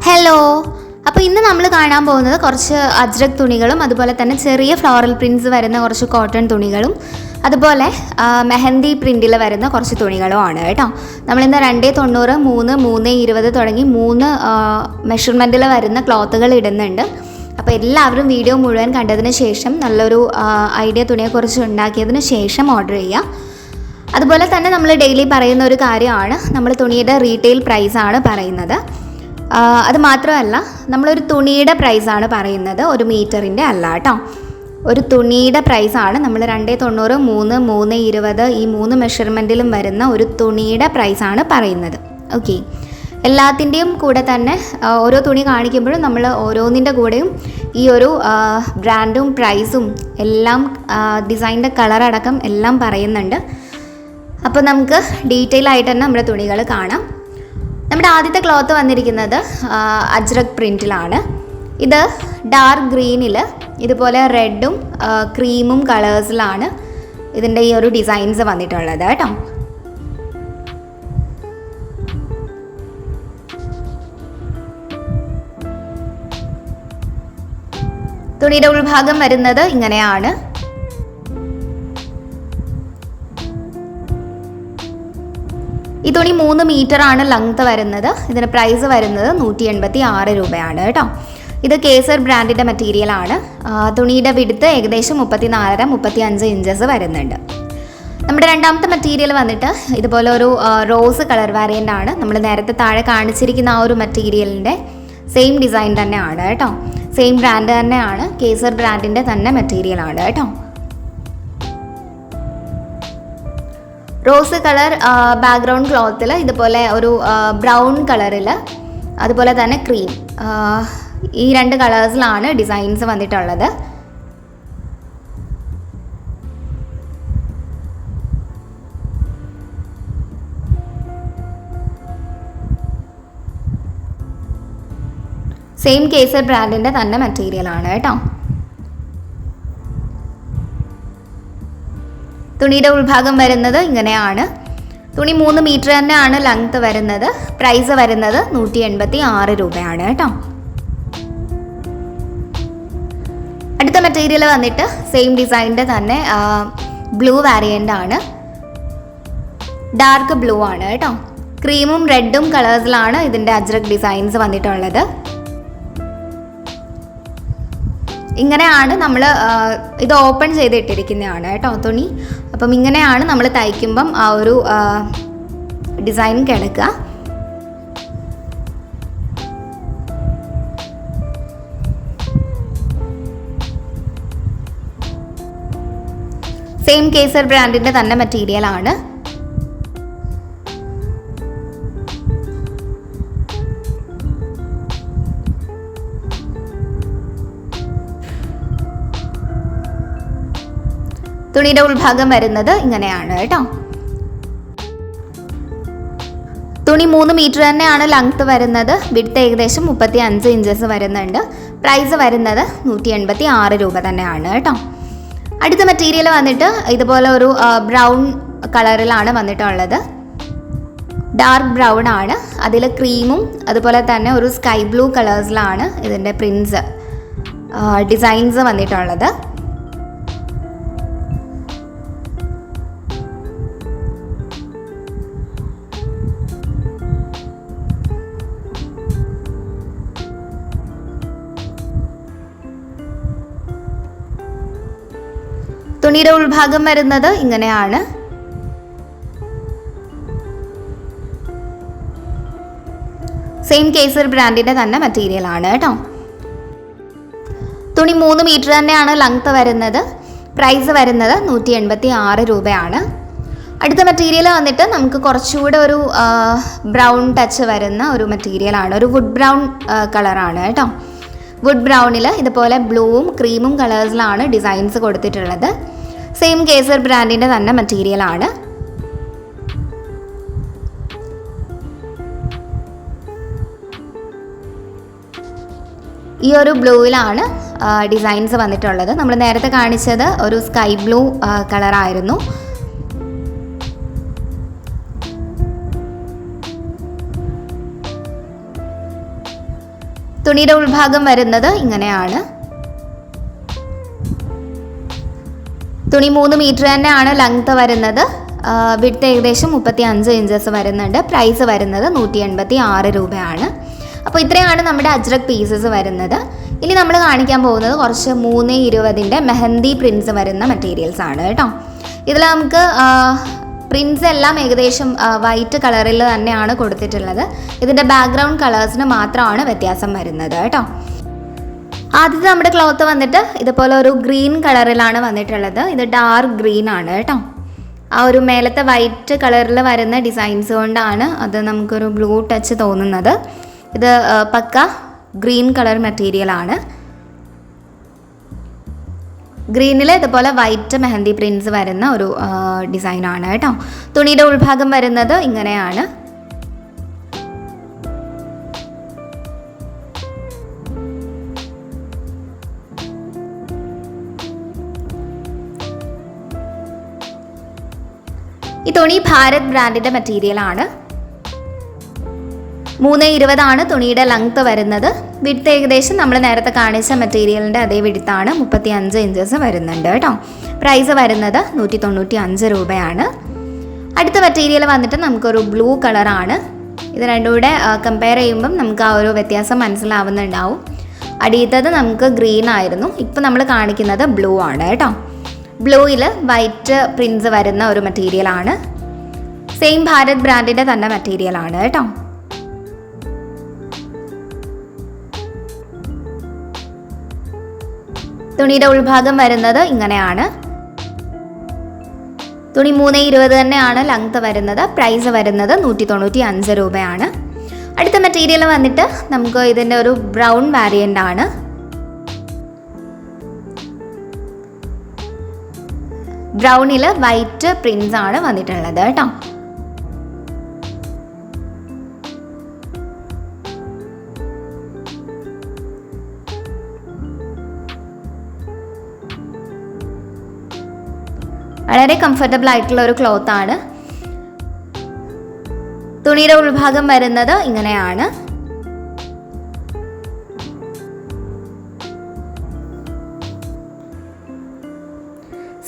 Hello. അപ്പോൾ ഇന്ന് നമ്മൾ കാണാൻ പോകുന്നത് കുറച്ച് അജ്രക് തുണികളും അതുപോലെ തന്നെ ചെറിയ ഫ്ലോറൽ പ്രിൻറ്റ്സ് വരുന്ന കുറച്ച് കോട്ടൺ തുണികളും അതുപോലെ മെഹന്തി പ്രിൻറ്റിൽ വരുന്ന കുറച്ച് തുണികളുമാണ് കേട്ടോ. നമ്മളിന്ന് 290, 3, 320 തുടങ്ങി 3 മെഷർമെൻറ്റിൽ വരുന്ന ക്ലോത്തുകൾ ഇടുന്നുണ്ട്. അപ്പോൾ എല്ലാവരും വീഡിയോ മുഴുവൻ കണ്ടതിന് ശേഷം നല്ലൊരു ഐഡിയ തുണിയെക്കുറിച്ച് ഉണ്ടാക്കിയതിന് ശേഷം ഓർഡർ ചെയ്യുക. അതുപോലെ തന്നെ നമ്മൾ ഡെയിലി പറയുന്ന ഒരു കാര്യമാണ്, നമ്മൾ തുണിയുടെ റീറ്റെയിൽ പ്രൈസാണ് പറയുന്നത്. അത് മാത്രമല്ല, നമ്മളൊരു തുണിയുടെ പ്രൈസാണ് പറയുന്നത്, ഒരു മീറ്ററിൻ്റെ അല്ല കേട്ടോ. ഒരു തുണിയുടെ പ്രൈസാണ് നമ്മൾ 290, 3, 320 ഈ 3 മെഷർമെൻറ്റിലും വരുന്ന ഒരു തുണിയുടെ പ്രൈസാണ് പറയുന്നത്. ഓക്കെ, എല്ലാത്തിൻ്റെയും കൂടെ തന്നെ ഓരോ തുണി കാണിക്കുമ്പോഴും നമ്മൾ ഓരോന്നിൻ്റെ കൂടെയും ഈ ഒരു ബ്രാൻഡും പ്രൈസും എല്ലാം ഡിസൈനിൻ്റെ കളറടക്കം എല്ലാം പറയുന്നുണ്ട്. അപ്പോൾ നമുക്ക് ഡീറ്റെയിൽ ആയിട്ട് തന്നെ നമ്മുടെ തുണികൾ കാണാം. നമ്മുടെ ആദ്യത്തെ ക്ലോത്ത് വന്നിരിക്കുന്നത് അജ്രക് പ്രിൻറ്റിലാണ്. ഇത് ഡാർക്ക് ഗ്രീനിൽ ഇതുപോലെ റെഡും ക്രീമും കളേഴ്സിലാണ് ഇതിൻ്റെ ഈ ഒരു ഡിസൈൻസ് വന്നിട്ടുള്ളത് കേട്ടോ. തുണിയുടെ ഉൾഭാഗം വരുന്നത് ഇങ്ങനെയാണ്. ഈ തുണി 3 മീറ്ററാണ് ലെങ്ത് വരുന്നത്. ഇതിന് പ്രൈസ് വരുന്നത് 186 രൂപയാണ് കേട്ടോ. ഇത് കേസർ ബ്രാൻഡിൻ്റെ മെറ്റീരിയലാണ്. തുണിയുടെ വിഡ്ത്ത് ഏകദേശം 34, 35 ഇഞ്ചസ് വരുന്നുണ്ട്. നമ്മുടെ രണ്ടാമത്തെ മെറ്റീരിയൽ വന്നിട്ട് ഇതുപോലെ ഒരു റോസ് കളർ വേരിയൻ്റ് ആണ്. നമ്മൾ നേരത്തെ താഴെ കാണിച്ചിരിക്കുന്ന ആ ഒരു മെറ്റീരിയലിൻ്റെ സെയിം ഡിസൈൻ തന്നെയാണ് കേട്ടോ. സെയിം ബ്രാൻഡ് തന്നെയാണ്, കേസർ ബ്രാൻഡിൻ്റെ തന്നെ മെറ്റീരിയലാണ് കേട്ടോ. റോസ് കളർ ബാക്ക്ഗ്രൗണ്ട് ക്ലോത്തിൽ ഇതുപോലെ ഒരു ബ്രൗൺ കളറിൽ അതുപോലെ തന്നെ ക്രീം, ഈ 2 കളേഴ്സിലാണ് ഡിസൈൻസ് വന്നിട്ടുള്ളത്. സെയിം കേസർ ബ്രാൻഡിൻ്റെ തന്നെ മെറ്റീരിയലാണ് കേട്ടോ. തുണിയുടെ ഉൾഭാഗം വരുന്നത് ഇങ്ങനെയാണ്. തുണി 3 മീറ്റർ തന്നെയാണ് ലെങ്ത് വരുന്നത്. പ്രൈസ് വരുന്നത് 186 രൂപയാണ് കേട്ടോ. അടുത്ത മെറ്റീരിയൽ വന്നിട്ട് സെയിം ഡിസൈനിൻ്റെ തന്നെ ബ്ലൂ വേരിയൻ്റ് ആണ്. ഡാർക്ക് ബ്ലൂ ആണ് കേട്ടോ. ക്രീമും റെഡും കളേഴ്സിലാണ് ഇതിൻ്റെ അജ്രക് ഡിസൈൻസ് വന്നിട്ടുള്ളത്. ഇങ്ങനെയാണ് നമ്മൾ ഇത് ഓപ്പൺ ചെയ്തിട്ടിരിക്കുന്നതാണ് കേട്ടോ തുണി. അപ്പം ഇങ്ങനെയാണ് നമ്മൾ തയ്ക്കുമ്പം ആ ഒരു ഡിസൈൻ കിടക്കുക. സെയിം കേസർ ബ്രാൻഡിൻ്റെ തന്നെ മെറ്റീരിയലാണ്. തുണിയുടെ ഉൾഭാഗം വരുന്നത് ഇങ്ങനെയാണ് കേട്ടോ. തുണി 3 മീറ്റർ തന്നെയാണ് ലെങ്ത് വരുന്നത്. വിഡ്ത്ത് ഏകദേശം 35 ഇഞ്ചസ് വരുന്നുണ്ട്. പ്രൈസ് വരുന്നത് 186 രൂപ തന്നെയാണ് കേട്ടോ. അടുത്ത മെറ്റീരിയൽ വന്നിട്ട് ഇതുപോലെ ഒരു ബ്രൗൺ കളറിലാണ് വന്നിട്ടുള്ളത്. ഡാർക്ക് ബ്രൗൺ ആണ്. അതിൽ ക്രീമും അതുപോലെ തന്നെ ഒരു സ്കൈ ബ്ലൂ കളേഴ്സിലാണ് ഇതിൻ്റെ പ്രിൻറ്റ്സ് ഡിസൈൻസ് വന്നിട്ടുള്ളത്. തുണിയുടെ ഉൾഭാഗം വരുന്നത് ഇങ്ങനെയാണ്. സെയിം കേസർ ബ്രാൻഡിൻ്റെ തന്നെ മെറ്റീരിയലാണ് കേട്ടോ. തുണി 3 മീറ്റർ തന്നെയാണ് ലെങ്ത് വരുന്നത്. പ്രൈസ് വരുന്നത് 186 രൂപയാണ്. അടുത്ത മെറ്റീരിയൽ വന്നിട്ട് നമുക്ക് കുറച്ചുകൂടെ ഒരു ബ്രൗൺ ടച്ച് വരുന്ന ഒരു മെറ്റീരിയലാണ്. ഒരു വുഡ് ബ്രൗൺ കളറാണ് കേട്ടോ. വുഡ് ബ്രൗണിൽ ഇതുപോലെ ബ്ലൂവും ക്രീമും കളേഴ്സിലാണ് ഡിസൈൻസ് കൊടുത്തിട്ടുള്ളത്. സെയിം കേസർ ബ്രാൻഡിൻ്റെ തന്നെ മെറ്റീരിയലാണ്. ഈ ഒരു ബ്ലൂവിലാണ് ഡിസൈൻസ് വന്നിട്ടുള്ളത്. നമ്മൾ നേരത്തെ കാണിച്ചത് ഒരു സ്കൈ ബ്ലൂ കളറായിരുന്നു. തുണിയുടെ ഉൾഭാഗം വരുന്നത് ഇങ്ങനെയാണ്. തുണി 3 മീറ്റർ തന്നെയാണ് ലെങ്ത് വരുന്നത്. വിഡ്ത്ത് ഏകദേശം 35 ഇഞ്ചസ് വരുന്നുണ്ട്. പ്രൈസ് വരുന്നത് 186 രൂപയാണ്. അപ്പോൾ ഇത്രയാണ് നമ്മുടെ അജ്രക് പീസസ് വരുന്നത്. ഇനി നമ്മൾ കാണിക്കാൻ പോകുന്നത് കുറച്ച് 320 മെഹന്തി പ്രിൻസ് വരുന്ന മെറ്റീരിയൽസ് ആണ് കേട്ടോ. ഇതിൽ നമുക്ക് പ്രിൻസ് എല്ലാം ഏകദേശം വൈറ്റ് കളറിൽ തന്നെയാണ് കൊടുത്തിട്ടുള്ളത്. ഇതിൻ്റെ ബാക്ക്ഗ്രൗണ്ട് കളേഴ്സിന് മാത്രമാണ് വ്യത്യാസം വരുന്നത് കേട്ടോ. ആദ്യത്തെ നമ്മുടെ ക്ലോത്ത് വന്നിട്ട് ഇതുപോലെ ഒരു ഗ്രീൻ കളറിലാണ് വന്നിട്ടുള്ളത്. ഇത് ഡാർക്ക് ഗ്രീൻ ആണ് കേട്ടോ. ആ ഒരു മേലത്തെ വൈറ്റ് കളറിൽ വരുന്ന ഡിസൈൻസ് കൊണ്ടാണ് അത് നമുക്കൊരു ബ്ലൂ ടച്ച് തോന്നുന്നത്. ഇത് പക്ക ഗ്രീൻ കളർ മെറ്റീരിയലാണ്. ഗ്രീനിൽ ഇതുപോലെ വൈറ്റ് മെഹന്തി പ്രിൻസ് വരുന്ന ഒരു ഡിസൈനാണ് കേട്ടോ. തുണിയുടെ ഉൾഭാഗം വരുന്നത് ഇങ്ങനെയാണ്. ഈ തുണി ഭാരത് ബ്രാൻഡിൻ്റെ മെറ്റീരിയലാണ്. 320 തുണിയുടെ ലെങ്ത് വരുന്നത്. വിഡ്ത്ത് ഏകദേശം നമ്മൾ നേരത്തെ കാണിച്ച മെറ്റീരിയലിൻ്റെ അതേ വിഡ്ത്താണ്, 35 ഇഞ്ചസ് വരുന്നുണ്ട് കേട്ടോ. പ്രൈസ് വരുന്നത് 195 രൂപയാണ്. അടുത്ത മെറ്റീരിയൽ വന്നിട്ട് നമുക്കൊരു ബ്ലൂ കളറാണ്. ഇത് രണ്ടും കൂടെ കമ്പയർ ചെയ്യുമ്പം നമുക്ക് ആ ഒരു വ്യത്യാസം മനസ്സിലാവുന്നുണ്ടാവും. അടിയത്തത് നമുക്ക് ഗ്രീൻ ആയിരുന്നു, ഇപ്പം നമ്മൾ കാണിക്കുന്നത് ബ്ലൂ ആണ് കേട്ടോ. ബ്ലൂയിൽ വൈറ്റ് പ്രിൻസ് വരുന്ന ഒരു മെറ്റീരിയലാണ്. സെയിം ഭാരത് ബ്രാൻഡിൻ്റെ തന്നെ മെറ്റീരിയലാണ് കേട്ടോ. തുണിയുടെ ഉൾഭാഗം വരുന്നത് ഇങ്ങനെയാണ്. തുണി 320 തന്നെയാണ് ലെങ്ത് വരുന്നത്. പ്രൈസ് വരുന്നത് 195 രൂപയാണ്. അടുത്ത മെറ്റീരിയൽ വന്നിട്ട് നമുക്ക് ഇതിൻ്റെ ഒരു ബ്രൗൺ വാരിയൻ്റ് ആണ്. ബ്രൗണിൽ വൈറ്റ് പ്രിൻസ് ആണ് വന്നിട്ടുള്ളത് കേട്ടോ. വളരെ കംഫർട്ടബിൾ ആയിട്ടുള്ള ഒരു ക്ലോത്ത് ആണ്. തുണിയുടെ ഉൾഭാഗം വരുന്നത് ഇങ്ങനെയാണ്.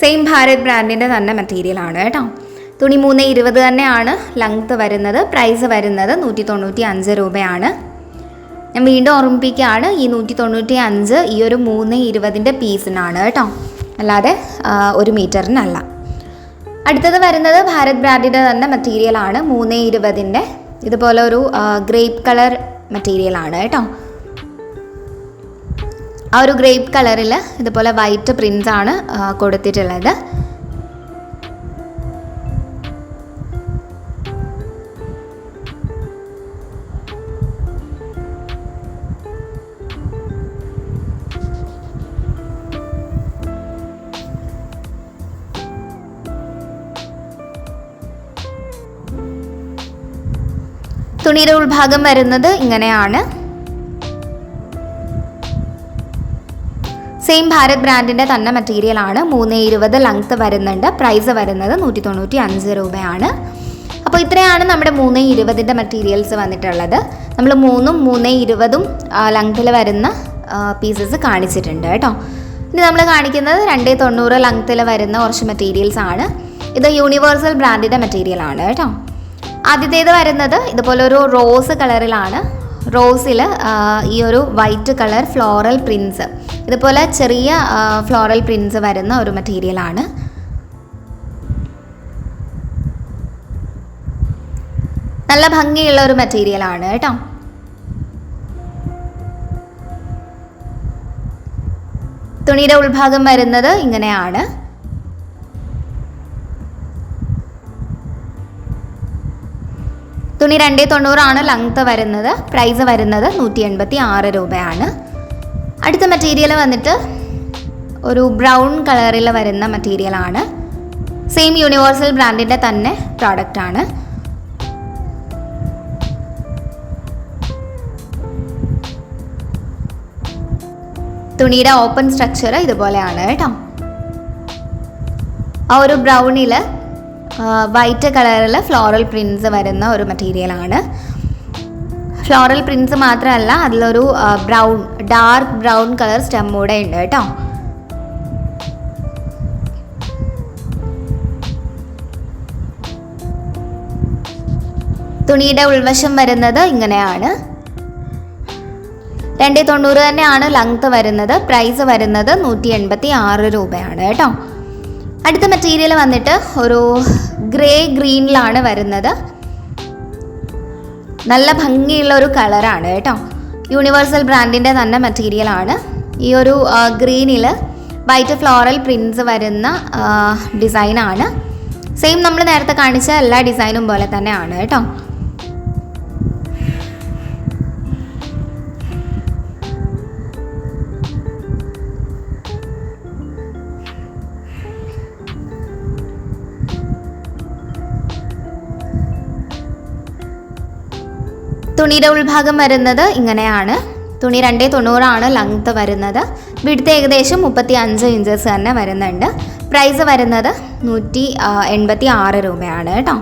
സെയിം ഭാരത് ബ്രാൻഡിൻ്റെ തന്നെ മെറ്റീരിയൽ ആണ് കേട്ടോ. തുണി 320 തന്നെയാണ് ലെങ്ത് വരുന്നത്. പ്രൈസ് വരുന്നത് 195 രൂപയാണ്. ഞാൻ വീണ്ടും ഓർമ്മിപ്പിക്കുകയാണ്, ഈ 195 ഈ ഒരു 320 പീസിനാണ് കേട്ടോ, അല്ലാതെ 1 മീറ്ററിനല്ല. അടുത്തത് വരുന്നത് ഭാരത് ബ്രാൻഡിൻ്റെ തന്നെ മെറ്റീരിയലാണ്. 320 ഇതുപോലെ ഒരു ഗ്രേപ്പ് കളർ മെറ്റീരിയലാണ് കേട്ടോ. ആ ഒരു ഗ്രേപ്പ് കളറിൽ ഇതുപോലെ വൈറ്റ് പ്രിൻസ് ആണ് കൊടുത്തിട്ടുള്ളത്. തുണിയുടെ ഉൾഭാഗം വരുന്നത് ഇങ്ങനെയാണ്. സെയിം ഭാരത് ബ്രാൻഡിൻ്റെ തന്നെ മെറ്റീരിയലാണ്. 320 ലെങ്ത് വരുന്നുണ്ട്. പ്രൈസ് വരുന്നത് 195 രൂപയാണ്. അപ്പോൾ ഇത്രയാണ് നമ്മുടെ 320 മെറ്റീരിയൽസ് വന്നിട്ടുള്ളത്. നമ്മൾ 3ഉം 320ഉം ലെങ്ത്തിൽ വരുന്ന പീസസ് കാണിച്ചിട്ടുണ്ട് കേട്ടോ. ഇനി നമ്മൾ കാണിക്കുന്നത് 290 ലെങ്ത്തിൽ വരുന്ന കുറച്ച് മെറ്റീരിയൽസ് ആണ്. ഇത് യൂണിവേഴ്സൽ ബ്രാൻഡിൻ്റെ മെറ്റീരിയലാണ് കേട്ടോ. ആദ്യത്തേത് വരുന്നത് ഇതുപോലൊരു റോസ് കളറിലാണ്. റോസിൽ ഈ ഒരു വൈറ്റ് കളർ ഫ്ലോറൽ പ്രിൻസ്, ഇതുപോലെ ചെറിയ ഫ്ലോറൽ പ്രിൻസ് വരുന്ന ഒരു മെറ്റീരിയലാണ്. നല്ല ഭംഗിയുള്ള ഒരു മെറ്റീരിയലാണ് കേട്ടോ. തുണിയുടെ ഉൾഭാഗം വരുന്നത് ഇങ്ങനെയാണ്. തുണി 290 ലെങ്ത് വരുന്നത്. പ്രൈസ് വരുന്നത് 186 രൂപയാണ്. അടുത്ത മെറ്റീരിയൽ വന്നിട്ട് ഒരു ബ്രൗൺ കളറിൽ വരുന്ന മെറ്റീരിയലാണ്. സെയിം യൂണിവേഴ്സൽ ബ്രാൻഡിൻ്റെ തന്നെ പ്രോഡക്റ്റാണ്. തുണിയുടെ ഓപ്പൺ സ്ട്രക്ചർ ഇതുപോലെയാണ് കേട്ടോ. ആ ഒരു ബ്രൗണിൽ വൈറ്റ് കളറിൽ ഫ്ലോറൽ പ്രിൻസ് വരുന്ന ഒരു മെറ്റീരിയലാണ്. ഫ്ലോറൽ പ്രിൻസ് മാത്രമല്ല, അതിലൊരു ഡാർക്ക് ബ്രൗൺ കളർ സ്റ്റെം കൂടെ ഉണ്ട് കേട്ടോ. തുണിയുടെ ഉൾവശം വരുന്നത് ഇങ്ങനെയാണ്. 290 തന്നെയാണ് ലെങ്ത് വരുന്നത്. പ്രൈസ് വരുന്നത് 186 രൂപയാണ് കേട്ടോ. അടുത്ത മെറ്റീരിയൽ വന്നിട്ട് ഒരു ഗ്രേ ഗ്രീനിലാണ് വരുന്നത്. നല്ല ഭംഗിയുള്ള ഒരു കളറാണ് കേട്ടോ. യൂണിവേഴ്സൽ ബ്രാൻഡിൻ്റെ തന്നെ മെറ്റീരിയലാണ്. ഈ ഒരു ഗ്രീനിൽ വൈറ്റ് ഫ്ലോറൽ പ്രിൻസ് വരുന്ന ഡിസൈനാണ്. സെയിം നമ്മൾ നേരത്തെ കാണിച്ച എല്ലാ ഡിസൈനും പോലെ തന്നെയാണ് കേട്ടോ. തുണിയുടെ ഉൾഭാഗം വരുന്നത് ഇങ്ങനെയാണ്. തുണി 290 ലെങ്ത് വരുന്നത്. വിഡ്ത്ത് ഏകദേശം 35 ഇഞ്ചസ് തന്നെ വരുന്നുണ്ട്. പ്രൈസ് വരുന്നത് 186 രൂപയാണ് കേട്ടോ.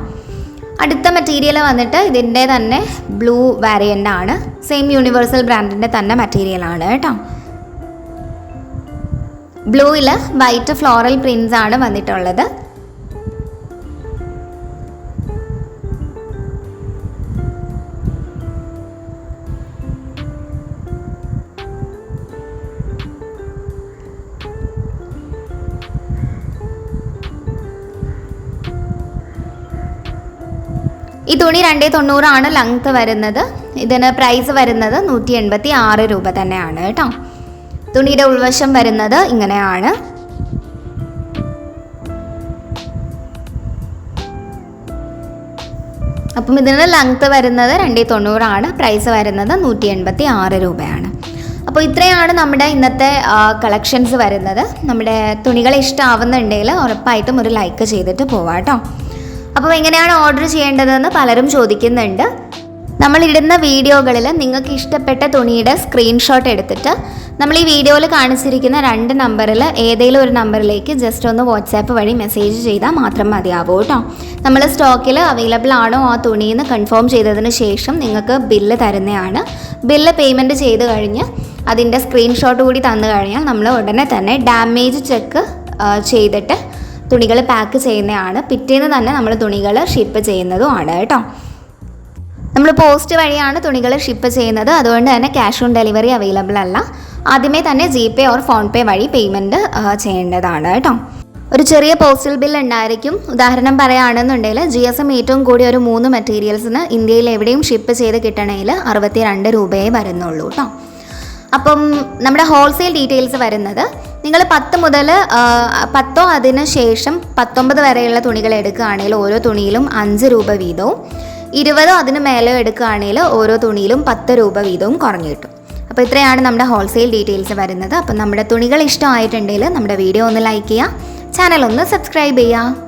അടുത്ത മെറ്റീരിയൽ വന്നിട്ട് ഇതിൻ്റെ തന്നെ ബ്ലൂ വാരിയൻ്റ് ആണ്. സെയിം യൂണിവേഴ്സൽ ബ്രാൻഡിൻ്റെ തന്നെ മെറ്റീരിയലാണ് കേട്ടോ. ബ്ലൂവിൽ വൈറ്റ് ഫ്ലോറൽ പ്രിൻസ് ആണ് വന്നിട്ടുള്ളത്. ഈ തുണി 290 ലെങ്ത് വരുന്നത്. ഇതിന് പ്രൈസ് വരുന്നത് 186 രൂപ തന്നെയാണ് കേട്ടോ. തുണിയുടെ ഉൾവശം വരുന്നത് ഇങ്ങനെയാണ്. അപ്പം ഇതിന് ലെങ്ത് വരുന്നത് 290, പ്രൈസ് വരുന്നത് 186 രൂപയാണ്. അപ്പോൾ ഇത്രയാണ് നമ്മുടെ ഇന്നത്തെ കളക്ഷൻസ് വരുന്നത്. നമ്മുടെ തുണികൾ ഇഷ്ടമാവുന്നുണ്ടെങ്കിൽ ഉറപ്പായിട്ടും ഒരു ലൈക്ക് ചെയ്തിട്ട് പോവാം കേട്ടോ. അപ്പോൾ എങ്ങനെയാണ് ഓർഡർ ചെയ്യേണ്ടതെന്ന് പലരും ചോദിക്കുന്നുണ്ട്. നമ്മളിടുന്ന വീഡിയോകളിൽ നിങ്ങൾക്ക് ഇഷ്ടപ്പെട്ട തുണിയുടെ സ്ക്രീൻഷോട്ട് എടുത്തിട്ട് നമ്മൾ ഈ വീഡിയോയിൽ കാണിച്ചിരിക്കുന്ന 2 നമ്പറിൽ ഏതെങ്കിലും ഒരു നമ്പറിലേക്ക് ജസ്റ്റ് ഒന്ന് വാട്സാപ്പ് വഴി മെസ്സേജ് ചെയ്താൽ മാത്രം മതിയാവും കേട്ടോ. നമ്മൾ സ്റ്റോക്കിൽ അവൈലബിൾ ആണോ ആ തുണിയെന്ന് കൺഫേം ചെയ്തതിന് ശേഷം നിങ്ങൾക്ക് ബില്ല് തരുന്നതാണ്. ബില്ല് പേയ്മെൻറ്റ് ചെയ്ത് കഴിഞ്ഞ് അതിൻ്റെ സ്ക്രീൻഷോട്ട് കൂടി തന്നു കഴിഞ്ഞാൽ നമ്മൾ ഉടനെ തന്നെ ഡാമേജ് ചെക്ക് ചെയ്തിട്ട് തുണികൾ പാക്ക് ചെയ്യുന്നതാണ്. പിറ്റേന്ന് തന്നെ നമ്മൾ തുണികൾ ഷിപ്പ് ചെയ്യുന്നതുമാണ് കേട്ടോ. നമ്മൾ പോസ്റ്റ് വഴിയാണ് തുണികൾ ഷിപ്പ് ചെയ്യുന്നത്. അതുകൊണ്ട് തന്നെ ക്യാഷ് ഓൺ ഡെലിവറി അവൈലബിൾ അല്ല. ആദ്യമേ തന്നെ GPay ഓർ ഫോൺപേ വഴി പേയ്മെൻറ്റ് ചെയ്യേണ്ടതാണ് കേട്ടോ. ഒരു ചെറിയ പോസ്റ്റൽ ബിൽ ഉണ്ടായിരിക്കും. ഉദാഹരണം പറയുകയാണെന്നുണ്ടെങ്കിൽ GSM ഏറ്റവും കൂടി ഒരു 3 മെറ്റീരിയൽസിന് ഇന്ത്യയിൽ എവിടെയും ഷിപ്പ് ചെയ്ത് കിട്ടണമെങ്കിൽ 62 രൂപയേ വരുന്നുള്ളൂ കേട്ടോ. അപ്പം നമ്മുടെ ഹോൾസെയിൽ ഡീറ്റെയിൽസ് വരുന്നത്, നിങ്ങൾ 10 മുതൽ 10 അതിന് ശേഷം 19 വരെയുള്ള തുണികൾ എടുക്കുകയാണെങ്കിൽ ഓരോ തുണിയിലും 5 രൂപ വീതവും, 20 അതിന് മേലെ എടുക്കുകയാണെങ്കിൽ ഓരോ തുണിയിലും 10 രൂപ വീതവും കുറഞ്ഞു കിട്ടും. അപ്പോൾ ഇത്രയാണ് നമ്മുടെ ഹോൾസെയിൽ ഡീറ്റെയിൽസ് വരുന്നത്. അപ്പം നമ്മുടെ തുണികൾ ഇഷ്ടമായിട്ടുണ്ടെങ്കിൽ നമ്മുടെ വീഡിയോ ഒന്ന് ലൈക്ക് ചെയ്യുക, ചാനൽ ഒന്ന് സബ്സ്ക്രൈബ് ചെയ്യുക.